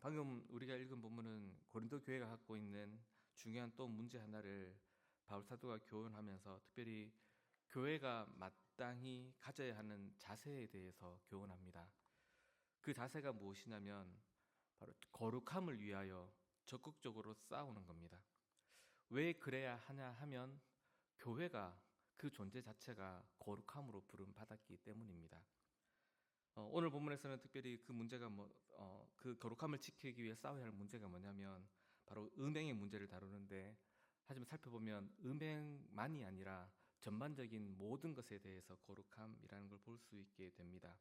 방금 우리가 읽은 본문은 고린도 교회가 갖고 있는 중요한 또 문제 하나를 바울 사도가 교훈하면서 특별히 교회가 마땅히 가져야 하는 자세에 대해서 교훈합니다. 그 자세가 무엇이냐면 바로 거룩함을 위하여 적극적으로 싸우는 겁니다. 왜 그래야 하냐 하면 교회가 그 존재 자체가 거룩함으로 부름받았기 때문입니다. 오늘 본문에서는 특별히 그 문제가 그 거룩함을 지키기 위해 싸워야 할 문제가 뭐냐면 바로 음행의 문제를 다루는데, 하지만 살펴보면 음행만이 아니라 전반적인 모든 것에 대해서 거룩함이라는 걸 볼 수 있게 됩니다.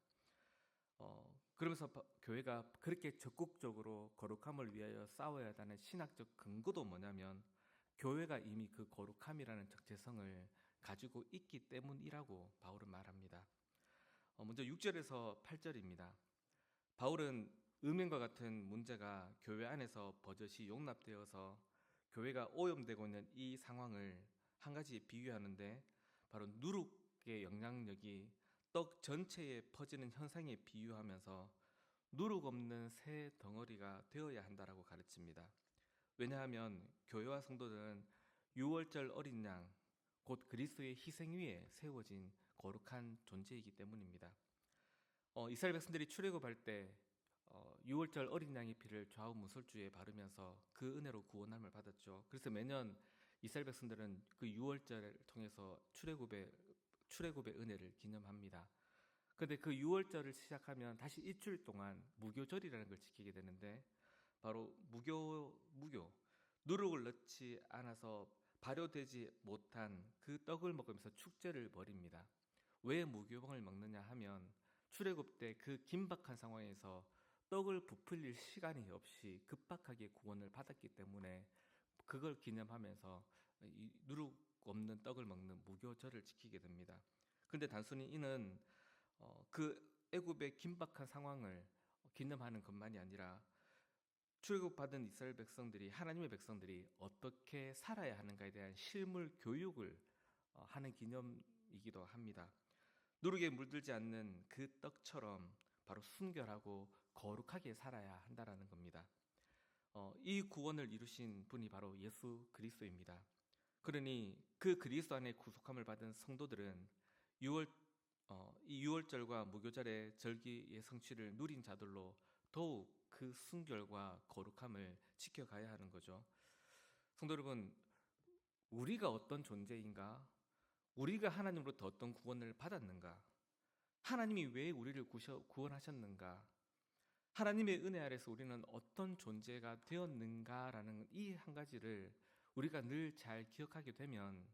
그러면서 교회가 그렇게 적극적으로 거룩함을 위하여 싸워야 하는 신학적 근거도 뭐냐면 교회가 이미 그 거룩함이라는 정체성을 가지고 있기 때문이라고 바울은 말합니다. 먼저 6절에서 8절입니다. 바울은 음행과 같은 문제가 교회 안에서 버젓이 용납되어서 교회가 오염되고 있는 이 상황을 한 가지 비유하는데, 바로 누룩의 영향력이 떡 전체에 퍼지는 현상에 비유하면서 누룩 없는 새 덩어리가 되어야 한다라고 가르칩니다. 왜냐하면 교회와 성도들은 유월절 어린 양, 곧 그리스도의 희생 위에 세워진 거룩한 존재이기 때문입니다. 이스라엘 백성들이 출애굽할 때 6월절 어린 양의 피를 좌우 문설주에 바르면서 그 은혜로 구원함을 받았죠. 그래서 매년 이스라엘 백성들은 그 6월절을 통해서 출애굽의 은혜를 기념합니다. 그런데 그 6월절을 시작하면 다시 일주일 동안 무교절이라는 걸 지키게 되는데, 바로 무교 누룩을 넣지 않아서 발효되지 못한 그 떡을 먹으면서 축제를 벌입니다. 왜 무교병을 먹느냐 하면 출애굽 때 그 긴박한 상황에서 떡을 부풀릴 시간이 없이 급박하게 구원을 받았기 때문에 그걸 기념하면서 이 누룩 없는 떡을 먹는 무교절을 지키게 됩니다. 그런데 단순히 이는 그 애굽의 긴박한 상황을 기념하는 것만이 아니라 출애굽받은 이스라엘 백성들이, 하나님의 백성들이 어떻게 살아야 하는가에 대한 실물 교육을 하는 기념이기도 합니다. 누룩에 물들지 않는 그 떡처럼 바로 순결하고 거룩하게 살아야 한다라는 겁니다. 이 구원을 이루신 분이 바로 예수 그리스도입니다. 그러니 그 그리스도 안에 구속함을 받은 성도들은 6월 이 6월절과 무교절의 절기의 성취를 누린 자들로 더욱 그 순결과 거룩함을 지켜가야 하는 거죠. 성도 여러분, 우리가 어떤 존재인가? 우리가 하나님으로부터 어떤 구원을 받았는가? 하나님이 왜 우리를 구원하셨는가? 하나님의 은혜 아래서 우리는 어떤 존재가 되었는가라는 이 한 가지를 우리가 늘 잘 기억하게 되면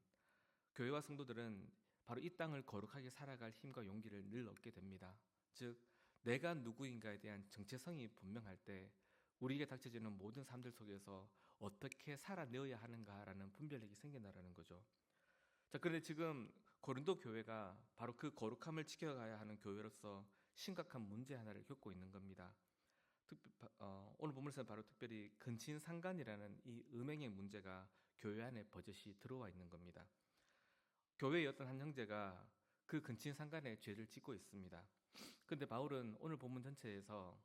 교회와 성도들은 바로 이 땅을 거룩하게 살아갈 힘과 용기를 늘 얻게 됩니다. 즉, 내가 누구인가에 대한 정체성이 분명할 때 우리에게 닥쳐지는 모든 삶들 속에서 어떻게 살아내어야 하는가라는 분별력이 생긴다는 거죠. 자, 그런데 지금 고린도 교회가 바로 그 거룩함을 지켜가야 하는 교회로서 심각한 문제 하나를 겪고 있는 겁니다. 오늘 본문에서는 바로 특별히 근친상간이라는 이 음행의 문제가 교회 안에 버젓이 들어와 있는 겁니다. 교회의 어떤 한 형제가 그 근친상간의 죄를 짓고 있습니다. 그런데 바울은 오늘 본문 전체에서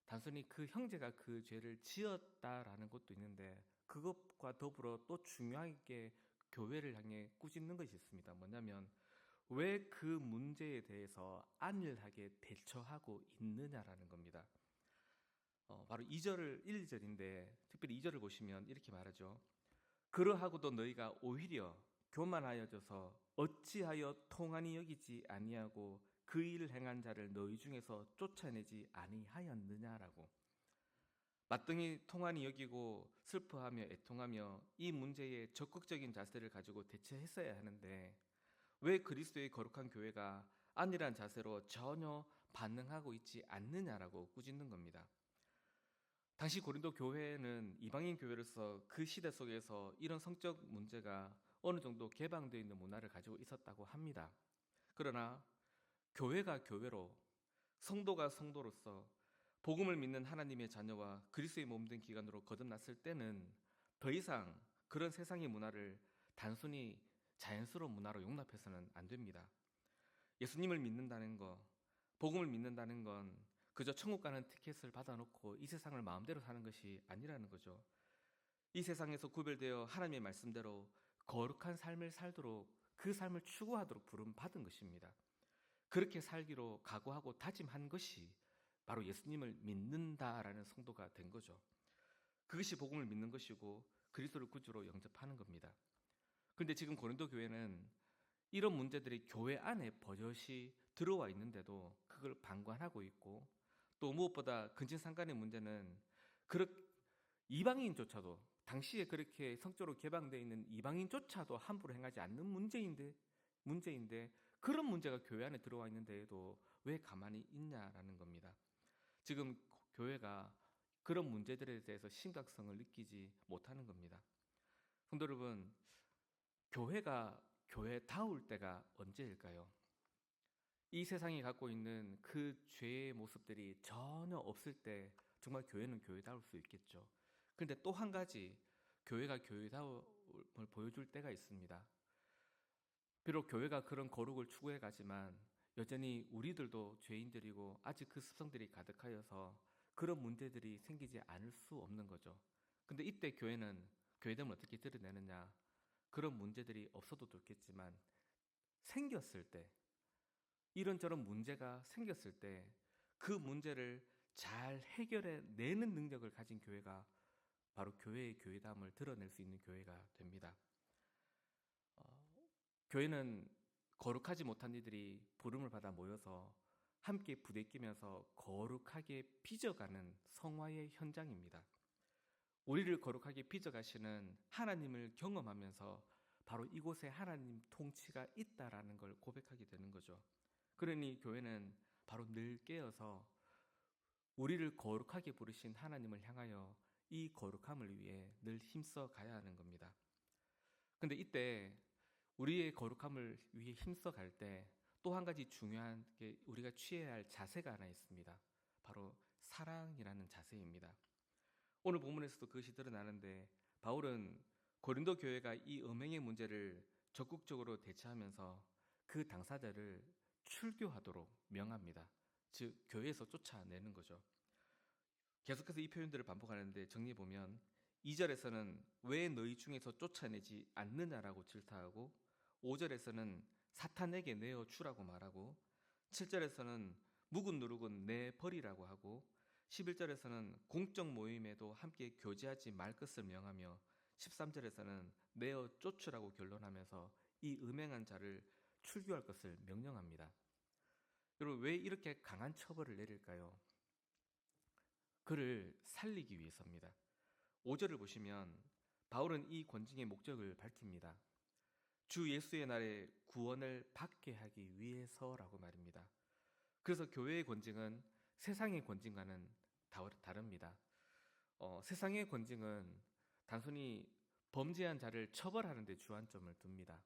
단순히 그 형제가 그 죄를 지었다라는 것도 있는데, 그것과 더불어 또 중요하게 교회를 향해 꾸짖는 것이 있습니다. 뭐냐면 왜 그 문제에 대해서 안일하게 대처하고 있느냐라는 겁니다. 바로 1절인데 특별히 2절을 보시면 이렇게 말하죠. 그러하고도 너희가 오히려 교만하여져서 어찌하여 통한이 여기지 아니하고 그 일을 행한 자를 너희 중에서 쫓아내지 아니하였느냐라고. 마땅히 통한이 여기고 슬퍼하며 애통하며 이 문제에 적극적인 자세를 가지고 대처했어야 하는데, 왜 그리스도의 거룩한 교회가 안일한 자세로 전혀 반응하고 있지 않느냐라고 꾸짖는 겁니다. 당시 고린도 교회는 이방인 교회로서 그 시대 속에서 이런 성적 문제가 어느 정도 개방되어 있는 문화를 가지고 있었다고 합니다. 그러나 교회가 교회로, 성도가 성도로서 복음을 믿는 하나님의 자녀와 그리스도의 몸된 기관으로 거듭났을 때는 더 이상 그런 세상의 문화를 단순히 자연스러운 문화로 용납해서는 안 됩니다. 예수님을 믿는다는 것, 복음을 믿는다는 건 그저 천국 가는 티켓을 받아놓고 이 세상을 마음대로 사는 것이 아니라는 거죠. 이 세상에서 구별되어 하나님의 말씀대로 거룩한 삶을 살도록 그 삶을 추구하도록 부름 받은 것입니다. 그렇게 살기로 각오하고 다짐한 것이 바로 예수님을 믿는다라는 성도가 된 거죠. 그것이 복음을 믿는 것이고 그리스도를 구주로 영접하는 겁니다. 그런데 지금 고린도 교회는 이런 문제들이 교회 안에 버젓이 들어와 있는데도 그걸 방관하고 있고, 또 무엇보다 근친상간의 문제는 이방인조차도, 당시에 그렇게 성적으로 개방되어 있는 이방인조차도 함부로 행하지 않는 문제인데 그런 문제가 교회 안에 들어와 있는데도 왜 가만히 있냐라는 겁니다. 지금 교회가 그런 문제들에 대해서 심각성을 느끼지 못하는 겁니다. 성도 여러분, 교회가 교회다울 때가 언제일까요? 이 세상이 갖고 있는 그 죄의 모습들이 전혀 없을 때 정말 교회는 교회다울 수 있겠죠. 그런데 또 한 가지 교회가 교회다움을 보여줄 때가 있습니다. 비록 교회가 그런 거룩을 추구해 가지만 여전히 우리들도 죄인들이고 아직 그 습성들이 가득하여서 그런 문제들이 생기지 않을 수 없는 거죠. 근데 이때 교회됨을 어떻게 드러내느냐? 그런 문제들이 없어도 좋겠지만 생겼을 때, 이런저런 문제가 생겼을 때 그 문제를 잘 해결해 내는 능력을 가진 교회가 바로 교회의 교회담을 드러낼 수 있는 교회가 됩니다. 교회는 거룩하지 못한 이들이 부름을 받아 모여서 함께 부대끼면서 거룩하게 빚어가는 성화의 현장입니다. 우리를 거룩하게 빚어가시는 하나님을 경험하면서 바로 이곳에 하나님 통치가 있다라는 걸 고백하게 되는 거죠. 그러니 교회는 바로 늘 깨어서 우리를 거룩하게 부르신 하나님을 향하여 이 거룩함을 위해 늘 힘써 가야 하는 겁니다. 근데 이때 우리의 거룩함을 위해 힘써 갈 때 또 한 가지 중요한 게 우리가 취해야 할 자세가 하나 있습니다. 바로 사랑이라는 자세입니다. 오늘 본문에서도 그것이 드러나는데 바울은 고린도 교회가 이 음행의 문제를 적극적으로 대처하면서 그 당사자를 출교하도록 명합니다. 즉 교회에서 쫓아내는 거죠. 계속해서 이 표현들을 반복하는데 정리해보면 2절에서는 왜 너희 중에서 쫓아내지 않느냐라고 질타하고, 5절에서는 사탄에게 내어주라고 말하고, 7절에서는 묵은 누룩은 내버리라고 하고, 11절에서는 공적 모임에도 함께 교제하지 말 것을 명하며, 13절에서는 내어 쫓으라고 결론하면서 이 음행한 자를 출교할 것을 명령합니다. 여러분, 왜 이렇게 강한 처벌을 내릴까요? 그를 살리기 위해서입니다. 5절을 보시면 바울은 이 권징의 목적을 밝힙니다. 주 예수의 날에 구원을 받게 하기 위해서라고 말입니다. 그래서 교회의 권징은 세상의 권징과는 다릅니다. 세상의 권징은 단순히 범죄한 자를 처벌하는 데 주안점을 둡니다.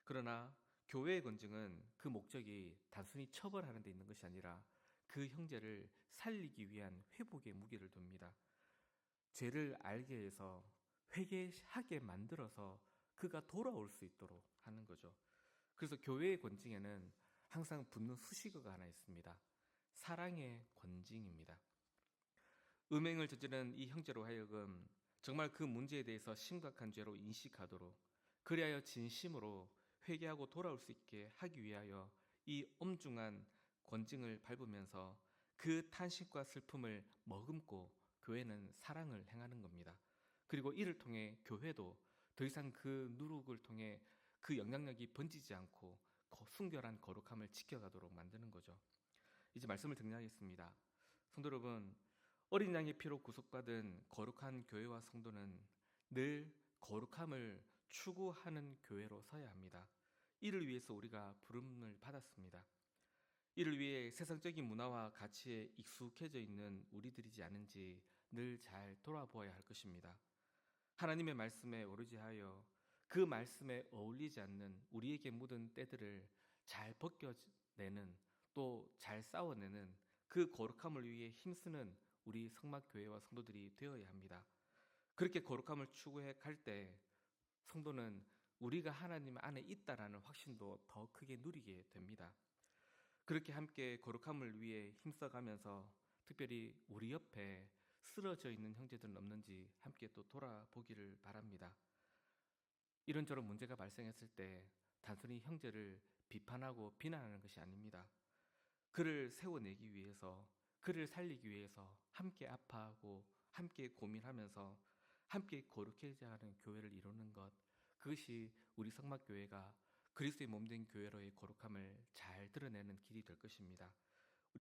그러나 교회의 권징은 그 목적이 단순히 처벌하는 데 있는 것이 아니라 그 형제를 살리기 위한 회복의 무게를 둡니다. 죄를 알게 해서 회개하게 만들어서 그가 돌아올 수 있도록 하는 거죠. 그래서 교회의 권징에는 항상 붙는 수식어가 하나 있습니다. 사랑의 권징입니다. 음행을 저지른 이 형제로 하여금 정말 그 문제에 대해서 심각한 죄로 인식하도록, 그리하여 진심으로 회개하고 돌아올 수 있게 하기 위하여 이 엄중한 권징을 밟으면서 그 탄식과 슬픔을 머금고 교회는 사랑을 행하는 겁니다. 그리고 이를 통해 교회도 더 이상 그 누룩을 통해 그 영향력이 번지지 않고 순결한 거룩함을 지켜가도록 만드는 거죠. 이제 말씀을 정리하겠습니다. 성도 여러분, 어린 양의 피로 구속받은 거룩한 교회와 성도는 늘 거룩함을 추구하는 교회로 서야 합니다. 이를 위해서 우리가 부름을 받았습니다. 이를 위해 세상적인 문화와 가치에 익숙해져 있는 우리들이지 않은지 늘 잘 돌아보아야 할 것입니다. 하나님의 말씀에 오르지 하여 그 말씀에 어울리지 않는 우리에게 묻은 때들을 잘 벗겨내는, 또 잘 싸워내는 그 거룩함을 위해 힘쓰는 우리 성막교회와 성도들이 되어야 합니다. 그렇게 거룩함을 추구해 갈 때 성도는 우리가 하나님 안에 있다라는 확신도 더 크게 누리게 됩니다. 그렇게 함께 거룩함을 위해 힘써가면서 특별히 우리 옆에 쓰러져 있는 형제들은 없는지 함께 또 돌아보기를 바랍니다. 이런저런 문제가 발생했을 때 단순히 형제를 비판하고 비난하는 것이 아닙니다. 그를 세워내기 위해서, 그를 살리기 위해서 함께 아파하고 함께 고민하면서 함께 거룩해져야 하는 교회를 이루는 것, 그것이 우리 성막교회가 그리스도의 몸된 교회로의 거룩함을 잘 드러내는 길이 될 것입니다.